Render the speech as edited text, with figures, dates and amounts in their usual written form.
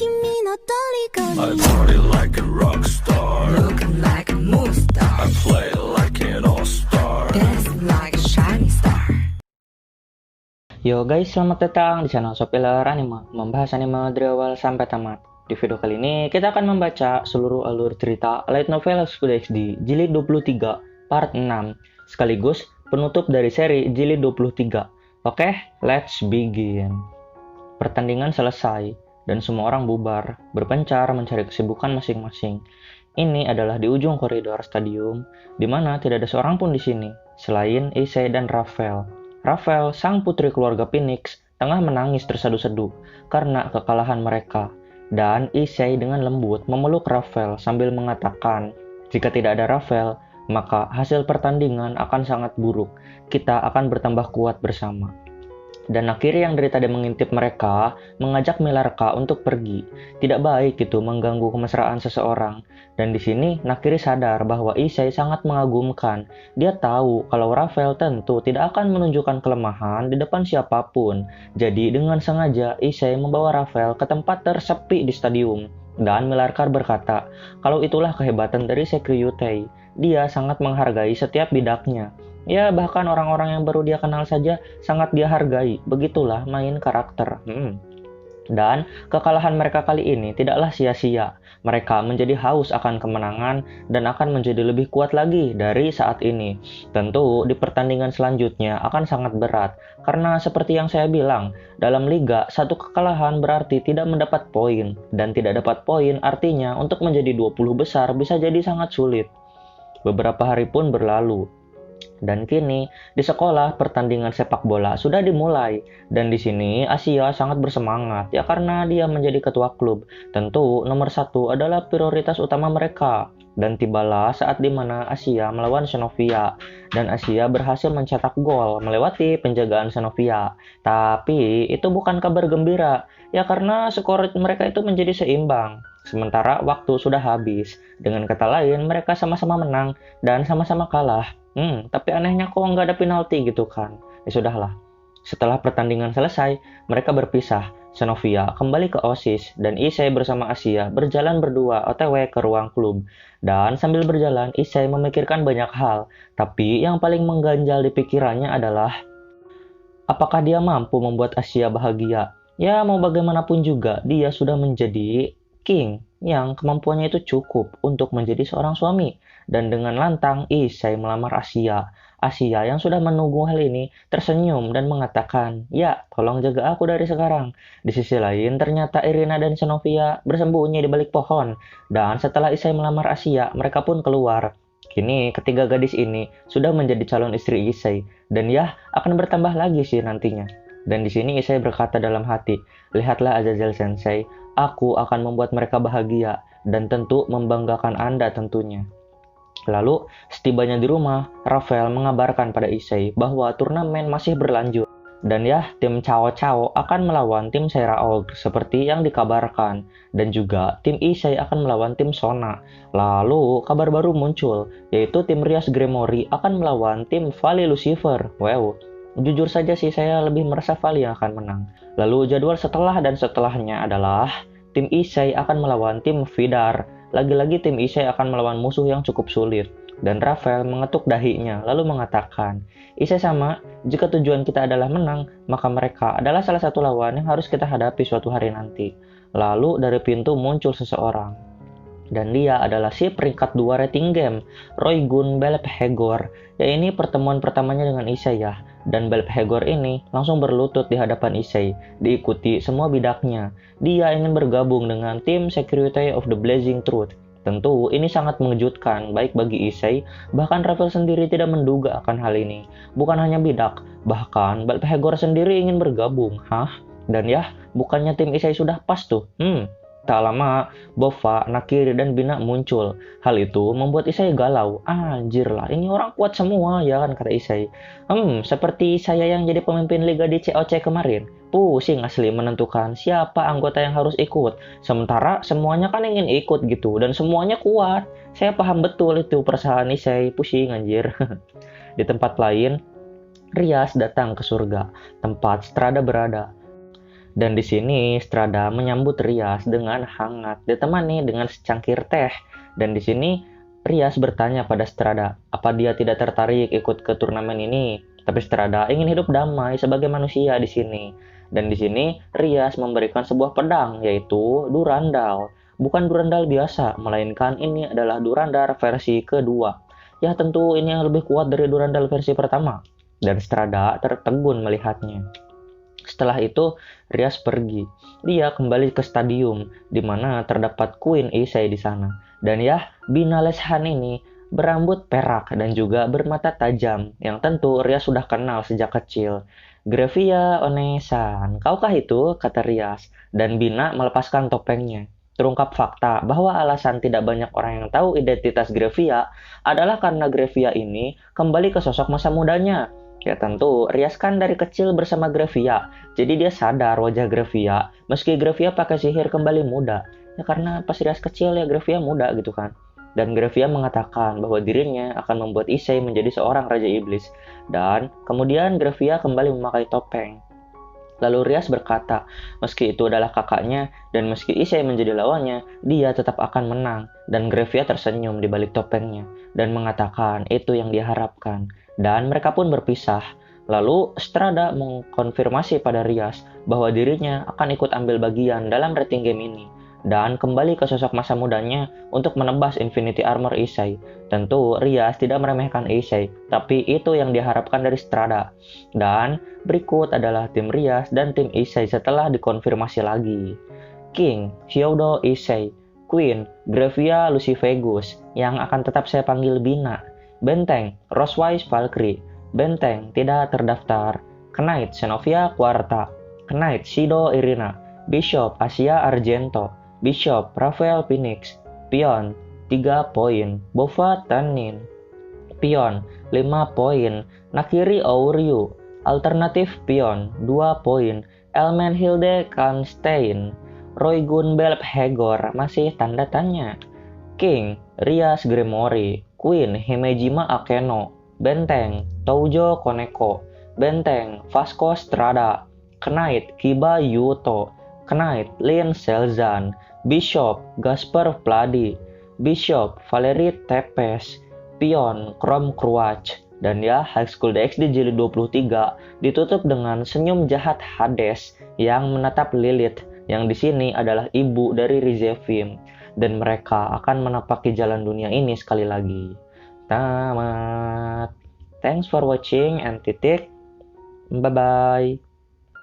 I party like a rock star. Looking like a movie star. I play like an all-star. Dancing like a shining star. Yo guys, selamat datang di channel Sopiler Anime, membahas anime dari awal sampai tamat. Di video kali ini, kita akan membaca seluruh alur cerita light novel School XD Jilid 23 part 6, sekaligus penutup dari seri Jilid 23. Oke, let's begin. Pertandingan selesai, dan semua orang bubar, berpencar mencari kesibukan masing-masing. Ini adalah di ujung koridor stadium, di mana tidak ada seorang pun di sini, selain Issei dan Raphael. Raphael, sang putri keluarga Phoenix, tengah menangis tersadu-sadu karena kekalahan mereka. Dan Issei dengan lembut memeluk Raphael sambil mengatakan, jika tidak ada Raphael, maka hasil pertandingan akan sangat buruk. Kita akan bertambah kuat bersama. Dan Nakiri yang dari tadi mengintip mereka, mengajak Milarka untuk pergi. Tidak baik itu mengganggu kemesraan seseorang. Dan di sini Nakiri sadar bahwa Issei sangat mengagumkan. Dia tahu kalau Raphael tentu tidak akan menunjukkan kelemahan di depan siapapun. Jadi dengan sengaja Issei membawa Raphael ke tempat tersepi di stadium. Dan Milarka berkata, kalau itulah kehebatan dari Sekryutei. Dia sangat menghargai setiap bidaknya. Ya, bahkan orang-orang yang baru dia kenal saja sangat dia hargai. Begitulah main karakter. Dan kekalahan mereka kali ini tidaklah sia-sia. Mereka menjadi haus akan kemenangan dan akan menjadi lebih kuat lagi dari saat ini. Tentu di pertandingan selanjutnya akan sangat berat. Karena seperti yang saya bilang, dalam liga satu kekalahan berarti tidak mendapat poin. Dan tidak dapat poin artinya untuk menjadi 20 besar bisa jadi sangat sulit. Beberapa hari pun berlalu. Dan kini di sekolah pertandingan sepak bola sudah dimulai dan di sini Asia sangat bersemangat ya karena dia menjadi ketua klub. Tentu nomor satu adalah prioritas utama mereka. Dan tibalah saat dimana Asia melawan Xenovia dan Asia berhasil mencetak gol melewati penjagaan Xenovia. Tapi itu bukan kabar gembira ya karena skor mereka itu menjadi seimbang. Sementara waktu sudah habis. Dengan kata lain mereka sama-sama menang dan sama-sama kalah. Tapi anehnya kok nggak ada penalti gitu kan. Ya sudahlah. Setelah pertandingan selesai, mereka berpisah. Xenovia kembali ke OSIS dan Issei bersama Asia berjalan berdua OTW ke ruang klub. Dan sambil berjalan, Issei memikirkan banyak hal. Tapi yang paling mengganjal di pikirannya adalah apakah dia mampu membuat Asia bahagia? Ya mau bagaimanapun juga, dia sudah menjadi king yang kemampuannya itu cukup untuk menjadi seorang suami. Dan dengan lantang, Issei melamar Asia. Asia yang sudah menunggu hal ini tersenyum dan mengatakan, ya tolong jaga aku dari sekarang. Di sisi lain, ternyata Irina dan Xenovia bersembunyi di balik pohon. Dan setelah Issei melamar Asia, mereka pun keluar. Kini ketiga gadis ini sudah menjadi calon istri Issei. Dan ya akan bertambah lagi sih nantinya. Dan di sini Issei berkata dalam hati, lihatlah Azazel Sensei, aku akan membuat mereka bahagia dan tentu membanggakan Anda tentunya. Lalu, setibanya di rumah, Raphael mengabarkan pada Issei bahwa turnamen masih berlanjut. Dan ya, tim Cao Cao akan melawan tim Serra Ogre seperti yang dikabarkan. Dan juga tim Issei akan melawan tim Sona. Lalu, kabar baru muncul, yaitu tim Rias Gremory akan melawan tim Valley Lucifer. Wow, jujur saja sih saya lebih merasa Valley yang akan menang. Lalu jadwal setelah dan setelahnya adalah tim Issei akan melawan tim Vidar. Lagi-lagi tim Issei akan melawan musuh yang cukup sulit. Dan Raphael mengetuk dahinya lalu mengatakan, Issei sama, jika tujuan kita adalah menang, maka mereka adalah salah satu lawan yang harus kita hadapi suatu hari nanti. Lalu dari pintu muncul seseorang. Dan dia adalah si peringkat 2 rating game, Roygun Belphegor. Ya ini pertemuan pertamanya dengan Issei ya. Dan Belphegor ini langsung berlutut di hadapan Issei, diikuti semua bidaknya. Dia ingin bergabung dengan tim Security of the Blazing Truth. Tentu ini sangat mengejutkan baik bagi Issei, bahkan Raphael sendiri tidak menduga akan hal ini. Bukan hanya bidak, bahkan Belphegor sendiri ingin bergabung. Dan ya, bukannya tim Issei sudah pas tuh. Tak lama, Boffa, Nakiri, dan Bina muncul. Hal itu membuat Issei galau. Anjir lah, ini orang kuat semua ya kan, kata Issei. Seperti saya yang jadi pemimpin liga di COC kemarin. Pusing asli menentukan siapa anggota yang harus ikut. Sementara semuanya kan ingin ikut gitu, dan semuanya kuat. Saya paham betul itu perasaan Issei, pusing anjir. Di tempat lain, Rias datang ke surga, tempat Strada berada. Dan di sini Strada menyambut Rias dengan hangat, ditemani dengan secangkir teh. Dan di sini Rias bertanya pada Strada, apa dia tidak tertarik ikut ke turnamen ini? Tapi Strada ingin hidup damai sebagai manusia di sini. Dan di sini Rias memberikan sebuah pedang, yaitu Durandal. Bukan Durandal biasa, melainkan ini adalah Durandal versi kedua. Ya tentu ini yang lebih kuat dari Durandal versi pertama. Dan Strada tertegun melihatnya. Setelah itu, Rias pergi. Dia kembali ke stadium, di mana terdapat Queen Isai di sana. Dan ya, Bina Leshan ini berambut perak dan juga bermata tajam, yang tentu Rias sudah kenal sejak kecil. Grevia Onesan, kaukah itu? Kata Rias. Dan Bina melepaskan topengnya. Terungkap fakta bahwa alasan tidak banyak orang yang tahu identitas Grevia adalah karena Grevia ini kembali ke sosok masa mudanya. Ya tentu, Rias kan dari kecil bersama Grevia, jadi dia sadar wajah Grevia, meski Grevia pakai sihir kembali muda. Ya karena pas Rias kecil ya Grevia muda gitu kan. Dan Grevia mengatakan bahwa dirinya akan membuat Issei menjadi seorang Raja Iblis. Dan kemudian Grevia kembali memakai topeng. Lalu Rias berkata, meski itu adalah kakaknya, dan meski Issei menjadi lawannya, dia tetap akan menang. Dan Grevia tersenyum di balik topengnya, dan mengatakan itu yang dia harapkan. Dan mereka pun berpisah. Lalu Strada mengkonfirmasi pada Rias bahwa dirinya akan ikut ambil bagian dalam rating game ini. Dan kembali ke sosok masa mudanya untuk menebas Infinity Armor Issei. Tentu Rias tidak meremehkan Issei, tapi itu yang diharapkan dari Strada. Dan berikut adalah tim Rias dan tim Issei setelah dikonfirmasi lagi. King, Hyodo Issei. Queen, Grevia Lucivegus, yang akan tetap saya panggil Bina. Benteng, Rosewise Valkyrie. Benteng, tidak terdaftar. Knight, Xenovia Quarta. Knight, Shido Irina. Bishop, Asia Argento. Bishop, Rafael Phoenix. Pion, 3 poin. Bova Tanin. Pion, 5 poin. Nakiri Auryu. Alternatif pion, 2 poin. Elmen Hilde Kanstein. Roy Gunbelp Hegor, masih tanda tanya. King, Rias Gremory. Queen, Himejima Akeno. Benteng, Toujo Koneko. Benteng, Vasco Strada. Knight, Kiba Yuto. Knight, Lin Selzan. Bishop, Gasper Vladi. Bishop, Valerie Tepes. Pion, Chrome Cruach. Dan ya, High School DxD Jilid 23 ditutup dengan senyum jahat Hades yang menatap Lilith, yang di sini adalah ibu dari Rizevim. Dan mereka akan menapaki jalan dunia ini sekali lagi. Tamat. Thanks for watching and titik. Bye-bye.